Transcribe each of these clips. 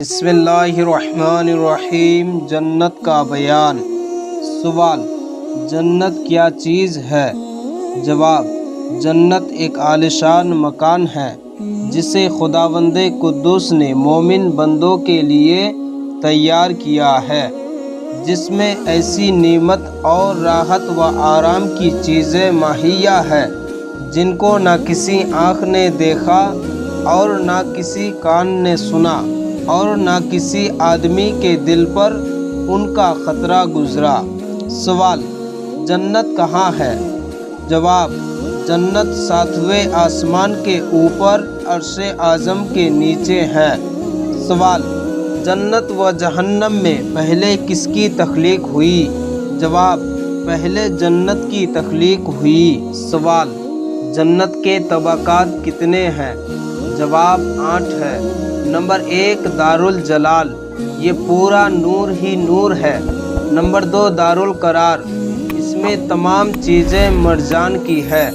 بسم اللہ الرحمن الرحیم۔ جنت کا بیان۔ سوال: جنت کیا چیز ہے؟ جواب: جنت ایک عالیشان مکان ہے جسے خداوند قدوس نے مومن بندوں کے لیے تیار کیا ہے، جس میں ایسی نعمت اور راحت و آرام کی چیزیں مہیا ہیں جن کو نہ کسی آنکھ نے دیکھا اور نہ کسی کان نے سنا اور نہ کسی آدمی کے دل پر ان کا خطرہ گزرا۔ سوال: جنت کہاں ہے؟ جواب: جنت ساتویں آسمان کے اوپر عرش اعظم کے نیچے ہے۔ سوال: جنت و جہنم میں پہلے کس کی تخلیق ہوئی؟ جواب: پہلے جنت کی تخلیق ہوئی۔ سوال: جنت کے طبقات کتنے ہیں؟ جواب: 8 ہے۔ نمبر 1 دارالجلال، یہ پورا نور ہی نور ہے۔ نمبر 2 دارالقرار، اس میں تمام چیزیں مرجان کی ہے۔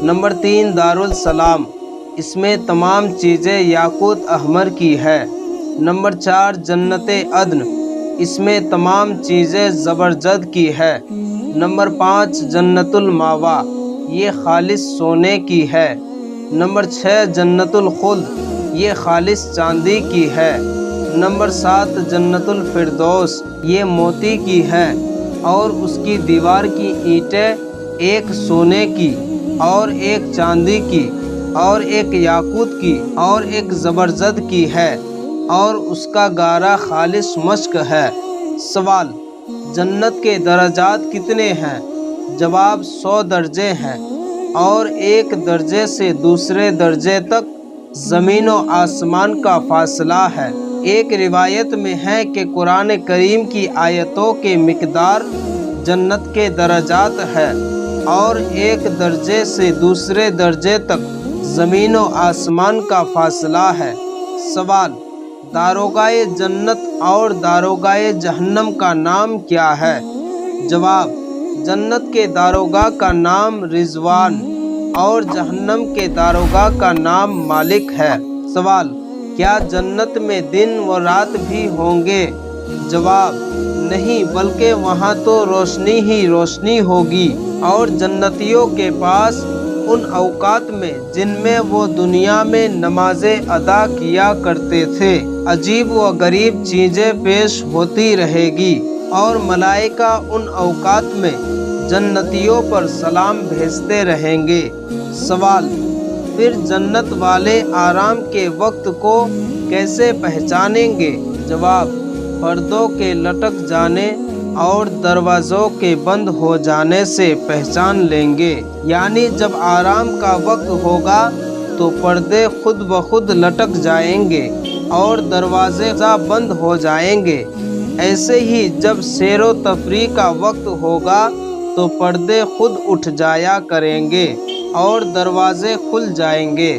نمبر 3 دارالسلام، اس میں تمام چیزیں یاقوت احمر کی ہے۔ نمبر 4 جنت عدن، اس میں تمام چیزیں زبرجد کی ہے۔ نمبر 5 جنت المأویٰ، یہ خالص سونے کی ہے۔ نمبر 6 جنت الخلد، یہ خالص چاندی کی ہے۔ نمبر 7 جنت الفردوس، یہ موتی کی ہے اور اس کی دیوار کی اینٹیں ایک سونے کی اور ایک چاندی کی اور ایک یاقوت کی اور ایک زبرجد کی ہے اور اس کا گارا خالص مشک ہے۔ سوال: جنت کے درجات کتنے ہیں؟ جواب: 100 درجے ہیں اور ایک درجے سے دوسرے درجے تک زمین و آسمان کا فاصلہ ہے۔ ایک روایت میں ہے کہ قرآن کریم کی آیتوں کے مقدار جنت کے درجات ہے اور ایک درجے سے دوسرے درجے تک زمین و آسمان کا فاصلہ ہے۔ سوال: داروغائے جنت اور داروغائے جہنم کا نام کیا ہے؟ جواب: جنت کے داروغہ کا نام رضوان اور جہنم کے داروغہ کا نام مالک ہے۔ سوال: کیا جنت میں دن و رات بھی ہوں گے؟ جواب: نہیں، بلکہ وہاں تو روشنی ہی روشنی ہوگی اور جنتیوں کے پاس ان اوقات میں جن میں وہ دنیا میں نمازیں ادا کیا کرتے تھے عجیب و غریب چیزیں پیش ہوتی رہے گی اور ملائکہ ان اوقات میں جنتیوں پر سلام بھیجتے رہیں گے۔ سوال: پھر جنت والے آرام کے وقت کو کیسے پہچانیں گے؟ جواب: پردوں کے لٹک جانے اور دروازوں کے بند ہو جانے سے پہچان لیں گے۔ یعنی جب آرام کا وقت ہوگا تو پردے خود بخود لٹک جائیں گے اور دروازے بند ہو جائیں گے۔ ایسے ہی جب سیر و تفریح کا وقت ہوگا تو پردے خود اٹھ جایا کریں گے اور دروازے کھل جائیں گے۔